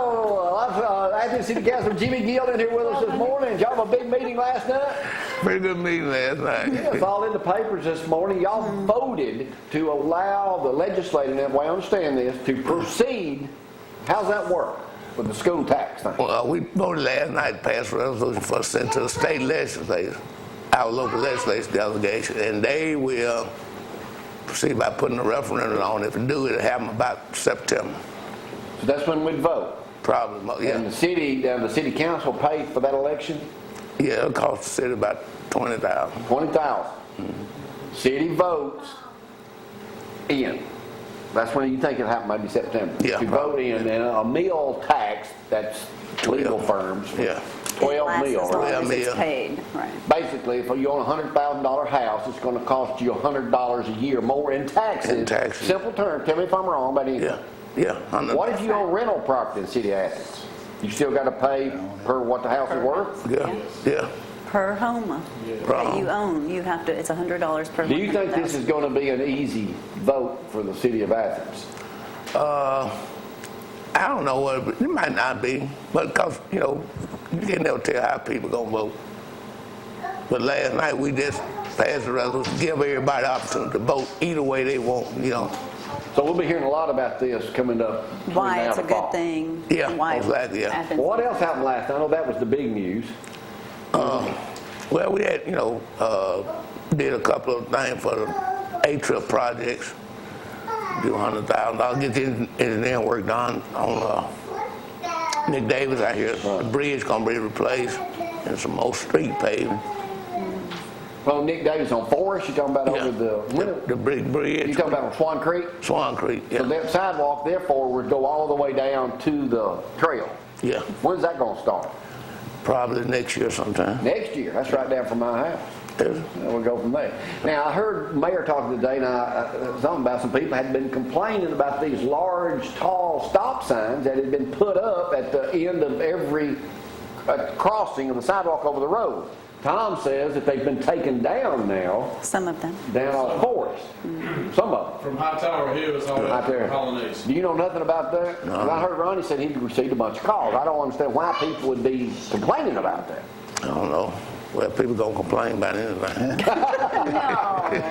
Athens City Councilman Jimmy Gill in here with us this morning. Y'all have a big meeting last night? Pretty good meeting last night. Yeah, it's all in the papers this morning. Y'all voted to allow the legislature, and I understand this, to proceed. How's that work with the school tax thing? Well, we voted last night to pass a resolution for sent to the state legislature, our local legislature delegation, and they will proceed by putting a referendum on. If they do, it'll happen about September. So that's when we'd vote. Probably, yeah. And the city council paid for that election? Yeah, it'll cost the city about $20,000. $20,000. City votes in. That's when you think it'll happen, maybe September. Yeah, you vote in, and a meal tax, that's legal firms. Yeah. 12 meals. 12 meals. It's paid, right. Basically, if you own a $100,000 house, it's going to cost you $100 a year more in taxes. In taxes. Simple term. Tell me if I'm wrong about anything. Yeah. What if you own rental property in the city of Athens? You still got to pay per what the house is worth? Yeah. Per home that you own, you have to. It's $100 per. Do you think this is going to be an easy vote for the city of Athens? I don't know what it might not be, but because you can never tell how people gonna vote. But last night we just passed a resolution to give everybody the opportunity to vote either way they want. So we'll be hearing a lot about this coming up. Why it's a good thing. Yeah, why exactly. Yeah. Well, what else happened last night? I know that was the big news. Well, we had, did a couple of things for the A-Trip projects. Do $100,000. Get the engineering work done on Nick Davis out here. The bridge gonna be replaced and some more street paving. Well, Nick Davis on Forest, you talking about over the big bridge. You talking about on Swan Creek? Swan Creek, yeah. So that sidewalk, therefore, would go all the way down to the trail. Yeah. When's that going to start? Probably next year sometime. Next year. That's right down from my house. We'll go from there. Now, I heard the mayor talking today, and something about some people had been complaining about these large, tall stop signs that had been put up at the end of every crossing of the sidewalk over the road. Tom says that they've been taken down now. Some of them. Down on Forest. Some of them. From High Tower Hills all the way to Polynese. Do you know nothing about that? No. I heard Ronnie said he'd received a bunch of calls. I don't understand why people would be complaining about that. I don't know. Well, people gonna complain about anything.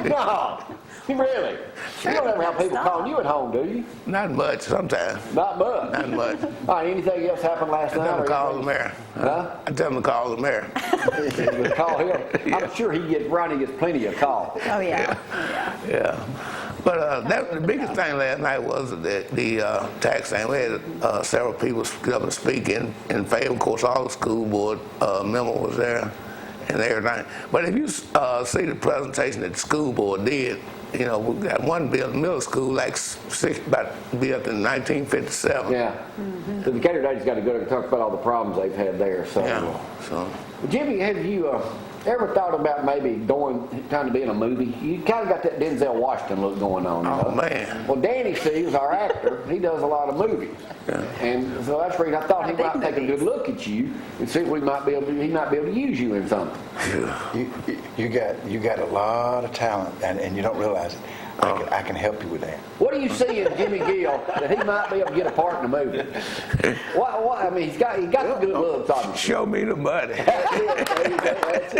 No. Really? You don't ever have people calling you at home, do you? Not much, sometimes. Not much? Not much. All right, anything else happened last night? I tell them to call the mayor. Huh? I tell them to call the mayor. Call him. I'm sure Ronnie gets plenty of calls. Oh, yeah. Yeah. But the biggest thing last night was the tax thing. We had several people get up and speak in favor. Of course, all the school board member was there and everything. But if you see the presentation that the school board did, we got one building, middle school, about built in 1957. Yeah. Mm-hmm. So the Decatur Day's got to go and talk about all the problems they've had there. So, Jimmy, have you ever thought about maybe trying to be in a movie? You kind of got that Denzel Washington look going on. Oh, man. Well, Danny Steve's our actor. He does a lot of movies. Yeah. And so that's where I thought he might take a good look at you and see if he might be able to use you in something. You got a lot of talent, and you don't realize it. I can help you with that. What do you see in Jimmy Gill that he might be able to get a part in the movie? What? I mean, he got the good looks on him. Show me the money. That's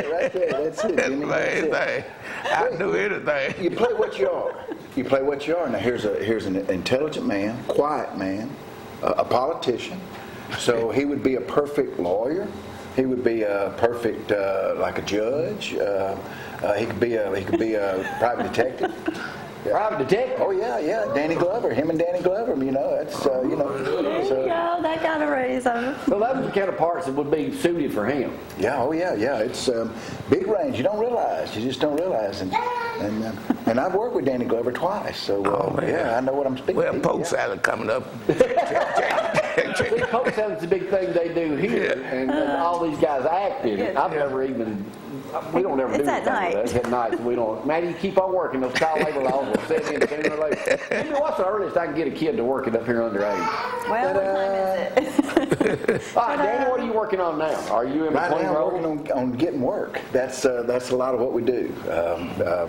it, Jimmy. I do anything. You play what you are. You play what you are. Now here's an intelligent man, quiet man, a politician. So he would be a perfect lawyer. He would be a perfect like a judge. He could be a private detective. Yeah. Private detective? Oh yeah. Danny Glover, him and Danny Glover. That's There you go. That got a raise on him. Well, those are the kind of parts that would be suited for him. Yeah. Oh yeah. It's big range. You don't realize. You just don't realize. And I've worked with Danny Glover twice. So I know what I'm speaking. Well, poke salad coming up. Poke salad's the big thing they do here, and all these guys acted. I've never even. We don't ever do at night. It's at night. So we don't. Maddie, you keep on working. Those child labor laws will set in sooner or later. Maybe what's the earliest I can get a kid to work it up here underage? Well, what time is it? All right, Danny, what are you working on now? Are you in between roles? I'm working on getting work. That's a lot of what we do.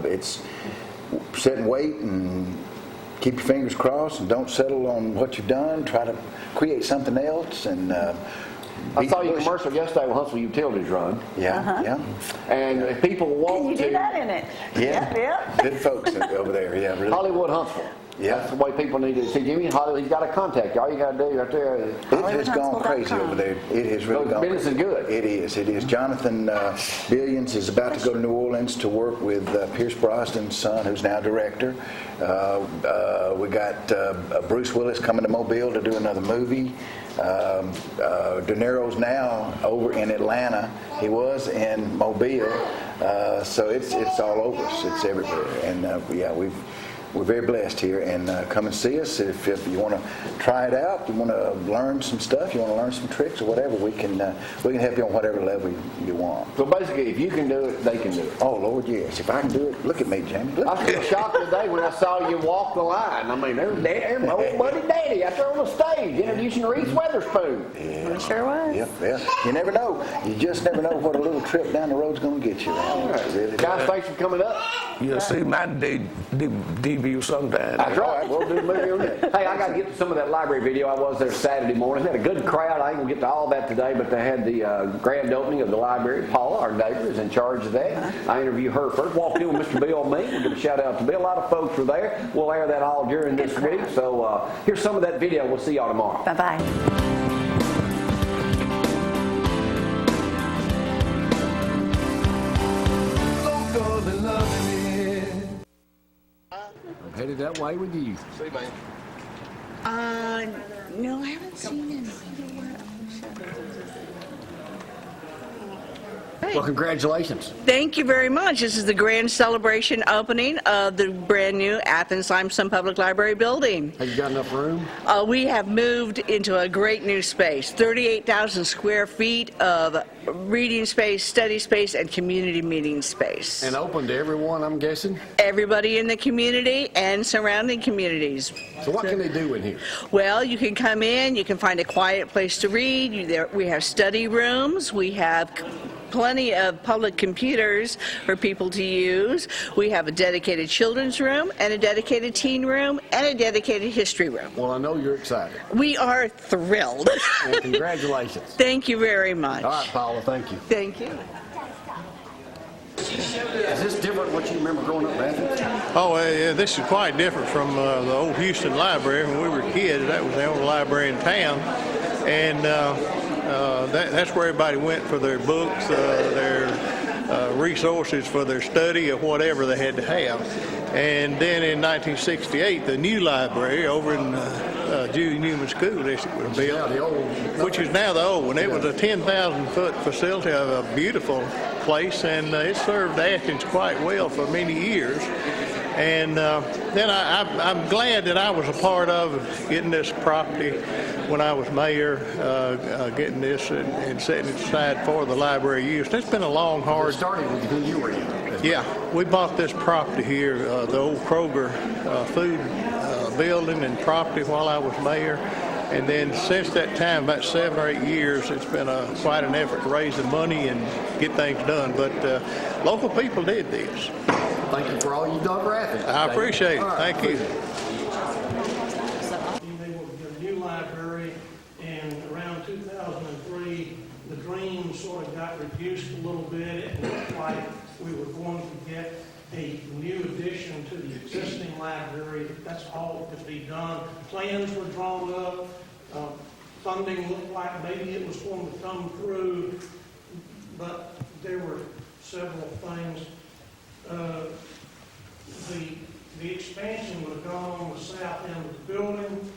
It's sit and wait and keep your fingers crossed and don't settle on what you've done. Try to create something else. And I saw your commercial yesterday with Huntsville Utilities run. Yeah, yeah. And if people want And you to... do that in it. Yeah. Yep. Good folks over there. Yeah, really. Hollywood Huntsville. Yeah. That's the way people need to see Jimmy in Hollywood. He's got to contact you. All you got to do right there is... It has gone crazy over there. It has really gone Business is good. It is. It is. Jonathan Billions is about to go to New Orleans to work with Pierce Brosnan's son, who's now director. We got Bruce Willis coming to Mobile to do another movie. De Niro's now over in Atlanta. He was in Mobile. So it's all over us. It's everywhere. And yeah, we're very blessed here, and come and see us if you want to try it out. You want to learn some stuff, you want to learn some tricks or whatever. We can help you on whatever level you want. So basically, if you can do it, they can do it. Oh Lord, yes. If I can do it, look at me, Jamie. Look. I was shocked today when I saw you walk the line. I mean, there's my old buddy Daddy out there on the stage introducing Reese Witherspoon. Yeah. It sure was. Yep, yeah. You never know. You just never know what a little trip down the road's going to get you. Really. Guys, thanks for coming up. You'll see my debut sometime. That's right. We'll do a movie on that. Hey, I got to get to some of that library video. I was there Saturday morning. They had a good crowd. I ain't going to get to all that today, but they had the grand opening of the library. Paula, our neighbor, is in charge of that. I interviewed her first. Walked in with Mr. Bill Meek. We'll give a shout out to Bill. A lot of folks were there. We'll air that all during this week. So here's some of that video. We'll see y'all tomorrow. Bye-bye. I'm headed that way with you. See, man. No, I haven't seen him. Well, congratulations. Thank you very much. This is the grand celebration opening of the brand new Athens Limestone Public Library building. Have you got enough room? We have moved into a great new space, 38,000 square feet of reading space, study space, and community meeting space. And open to everyone, I'm guessing? Everybody in the community and surrounding communities. So what can they do in here? Well, you can come in, you can find a quiet place to read. We have study rooms, we have plenty of public computers for people to use. We have a dedicated children's room and a dedicated teen room and a dedicated history room. Well, I know you're excited. We are thrilled. And congratulations. Thank you very much. All right, Paula, thank you. Thank you. Is this different what you remember growing up in Athens? Oh, yeah, this is quite different from the old Houston Library. When we were kids, that was the only library in town. And that's where everybody went for their books, their resources for their study or whatever they had to have. And then in 1968, the new library over in Gill Newman School District was built, which is now the old one. It was a 10,000-foot facility, a beautiful place, and it served Athens quite well for many years. And then I'm glad that I was a part of getting this property when I was mayor, getting this and setting it aside for the library use. It's been a long, hard... It started with who you were in. Yeah, we bought this property here, the old Kroger food building and property while I was mayor. And then since that time, about 7 or 8 years, it's been quite an effort to raise the money and get things done. But local people did this. Thank you for all you've done for Athens. I appreciate it. Thank you. They were the new library, and around 2003, the dream sort of got reduced a little bit. It looked like we were going to get a new addition to the existing library. That's all that could be done. Plans were drawn up. Funding looked like maybe it was going to come through, but there were several things. The expansion would have gone on the south end of the building.